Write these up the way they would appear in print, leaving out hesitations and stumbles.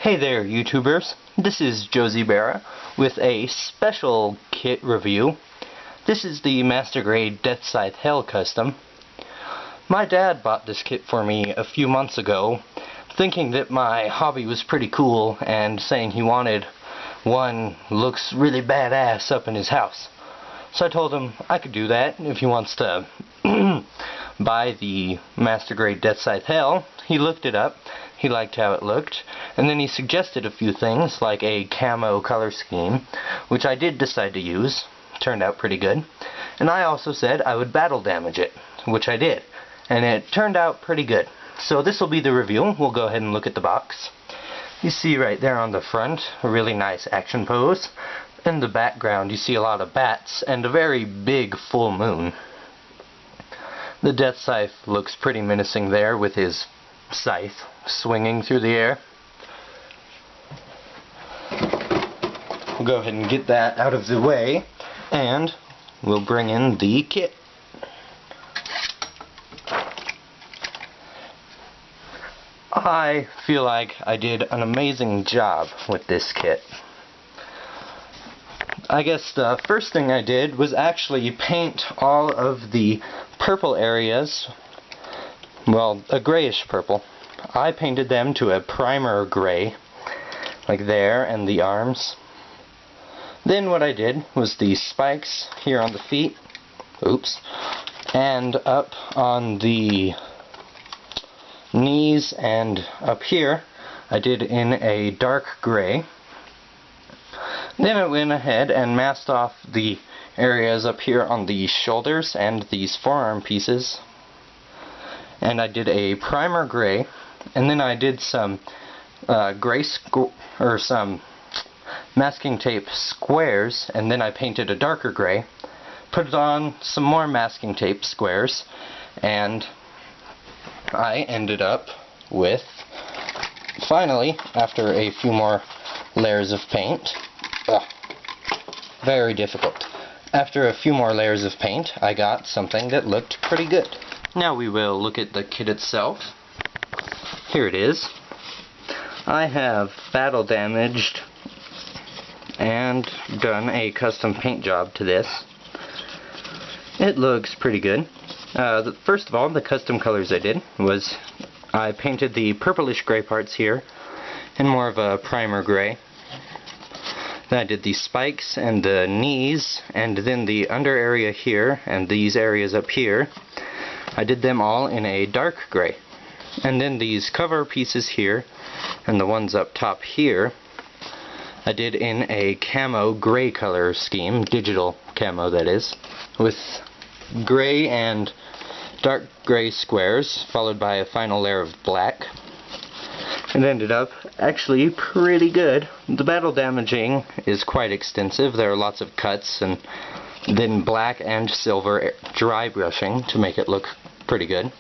Hey there, YouTubers. This is Josie Barra with a special kit review. This is the Master Grade Deathscythe Hell Custom. My dad bought this kit for me a few months ago, thinking that my hobby was pretty cool and saying he wanted one looks really badass up in his house. So I told him I could do that if he wants to buy the Master Grade Deathscythe Hell. He looked it up, he liked how it looked, and then he suggested a few things like a camo color scheme, which I did decide to use. Turned out pretty good. And I also said I would battle damage it, which I did, and it turned out pretty good. So this will be the review. We'll go ahead and look at the box. You see right there on the front a really nice action pose. In the background you see a lot of bats and a very big full moon. The Deathscythe looks pretty menacing there with his scythe swinging through the air. We'll go ahead and get that out of the way and we'll bring in the kit. I feel like I did an amazing job with this kit. I guess the first thing I did was actually paint all of the purple areas, well, a grayish purple. I painted them to a primer gray, like there, and the arms. Then what I did was the spikes here on the feet, oops, and up on the knees and up here, I did in a dark gray. Then I went ahead and masked off the areas up here on the shoulders and these forearm pieces. And I did a primer gray, and then I did some some masking tape squares, and then I painted a darker gray, put on some more masking tape squares, and I ended up with, finally, after a few more layers of paint, very difficult. After a few more layers of paint, I got something that looked pretty good. Now we will look at the kit itself. Here it is. I have battle damaged and done a custom paint job to this. It looks pretty good. First of all, the custom colors I did was I painted the purplish gray parts here in more of a primer gray. Then I did the spikes and the knees, and then the under area here and these areas up here, I did them all in a dark gray. And then these cover pieces here and the ones up top here, I did in a camo gray color scheme, digital camo that is, with gray and dark gray squares followed by a final layer of black. It ended up actually pretty good. The battle damaging is quite extensive. There are lots of cuts, and then black and silver dry brushing to make it look pretty good.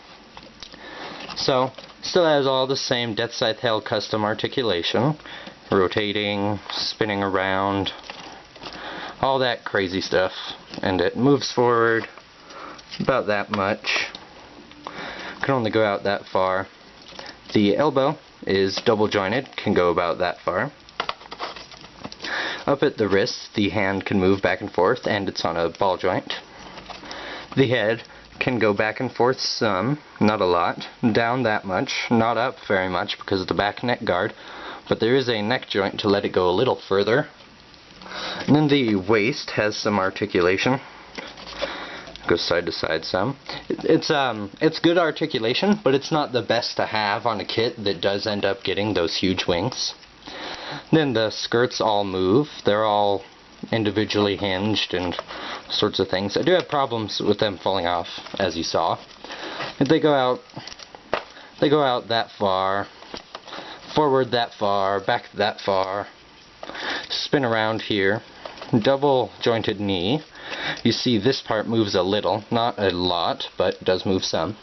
So, still has all the same Deathscythe Hell custom articulation, rotating, spinning around, all that crazy stuff, and it moves forward about that much. Can only go out that far. The elbow is double jointed, can go about that far. Up at the wrist, the hand can move back and forth, and it's on a ball joint. The head can go back and forth some, not a lot, down that much, not up very much because of the back neck guard, but there is a neck joint to let it go a little further. And then the waist has some articulation. Goes side to side some. It's good articulation, but it's not the best to have on a kit that does end up getting those huge wings. Then the skirts all move. They're all individually hinged and sorts of things. I do have problems with them falling off, as you saw. If they go out that far, forward that far, back that far, spin around here, double jointed knee. You see this part moves a little, not a lot, but it does move some.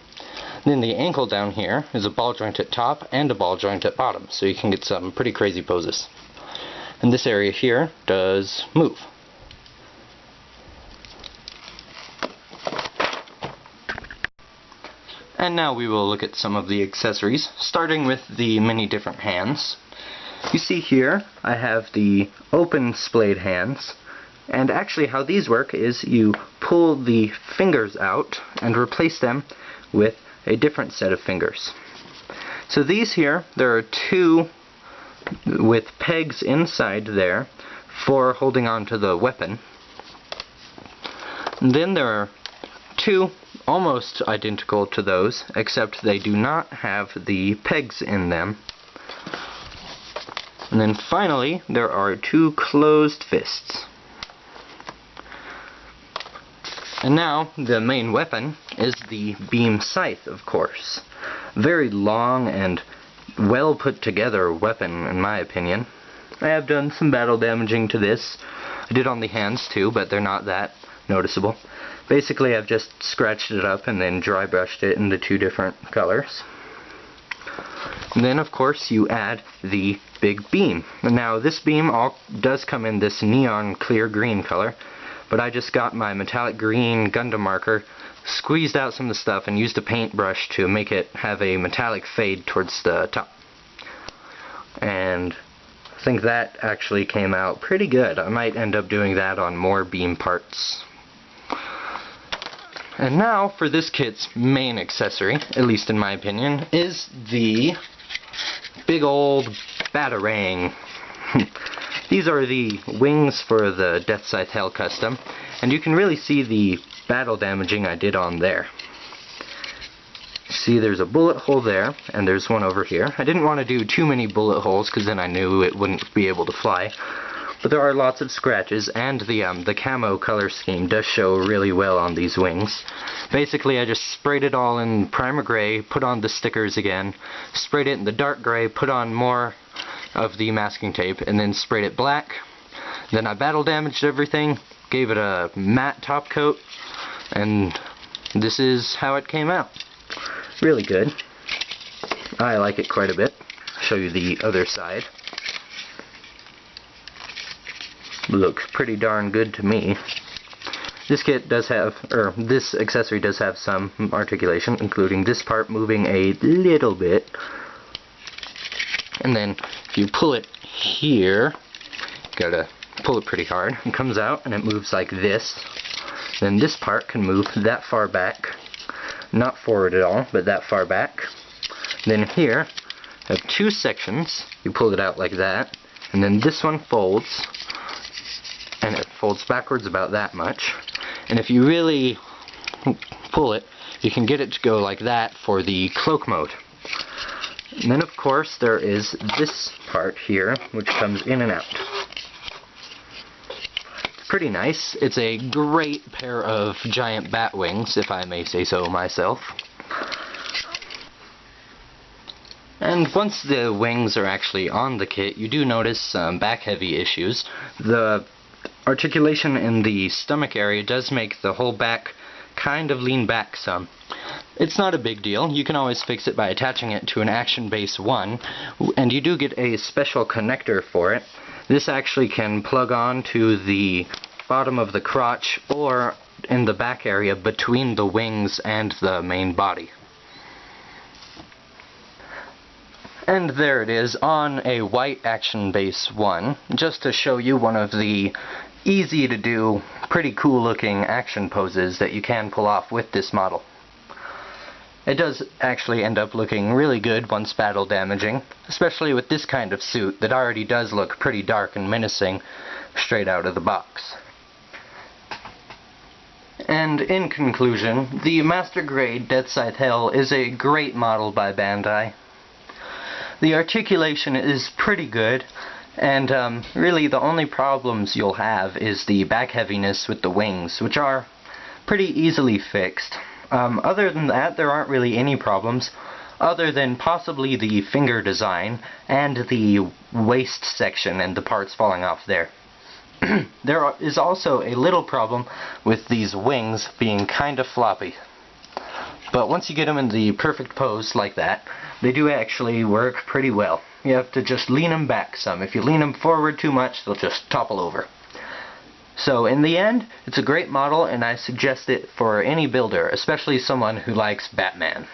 Then the ankle down here is a ball joint at top and a ball joint at bottom, so you can get some pretty crazy poses. And this area here does move. And now we will look at some of the accessories, starting with the many different hands. You see here, I have the open splayed hands, and actually how these work is you pull the fingers out and replace them with a different set of fingers. So these here, there are two with pegs inside there for holding on to the weapon. And then there are two almost identical to those, except they do not have the pegs in them. And then finally, there are two closed fists. And now, the main weapon is the beam scythe, of course. Very long and well put together weapon, in my opinion. I have done some battle damaging to this. I did on the hands too, but they're not that noticeable. Basically, I've just scratched it up and then dry brushed it into two different colors. And then, of course, you add the big beam. Now, this beam does come in this neon clear green color, but I just got my metallic green Gundam marker, squeezed out some of the stuff, and used a paintbrush to make it have a metallic fade towards the top. And I think that actually came out pretty good. I might end up doing that on more beam parts. And now for this kit's main accessory, at least in my opinion, is the big old batarang. These are the wings for the Deathscythe Hell Custom, and you can really see the battle damaging I did on there. See, there's a bullet hole there, and there's one over here. I didn't want to do too many bullet holes because then I knew it wouldn't be able to fly. But there are lots of scratches, and the camo color scheme does show really well on these wings. Basically, I just sprayed it all in primer gray, put on the stickers again, sprayed it in the dark gray, put on more of the masking tape, and then sprayed it black. Then I battle damaged everything, gave it a matte top coat, and this is how it came out. Really good. I like it quite a bit. I'll show you the other side. Looks pretty darn good to me. This kit does have, or this accessory does have some articulation, including this part moving a little bit. And then if you pull it here, you gotta pull it pretty hard. It comes out and it moves like this. Then this part can move that far back. Not forward at all, but that far back. Then here, I have two sections. You pull it out like that. And then this one folds. And it folds backwards about that much. And if you really pull it, you can get it to go like that for the cloak mode. And then, of course, there is this part here, which comes in and out. It's pretty nice. It's a great pair of giant bat wings, if I may say so myself. And once the wings are actually on the kit, you do notice some back-heavy issues. The articulation in the stomach area does make the whole back kind of lean back some. It's not a big deal. You can always fix it by attaching it to an Action Base 1, and you do get a special connector for it. This actually can plug on to the bottom of the crotch or in the back area between the wings and the main body. And there it is on a white Action Base 1, just to show you one of the easy to do, pretty cool looking action poses that you can pull off with this model. It does actually end up looking really good once battle damaging, especially with this kind of suit that already does look pretty dark and menacing straight out of the box. And in conclusion, the Master Grade Deathscythe Hell is a great model by Bandai. The articulation is pretty good, and really the only problems you'll have is the back heaviness with the wings, which are pretty easily fixed. Other than that, there aren't really any problems, other than possibly the finger design and the waist section and the parts falling off there. There is also a little problem with these wings being kind of floppy. But once you get them in the perfect pose like that, they do actually work pretty well. You have to just lean them back some. If you lean them forward too much, they'll just topple over. So in the end, it's a great model, and I suggest it for any builder, especially someone who likes Batman.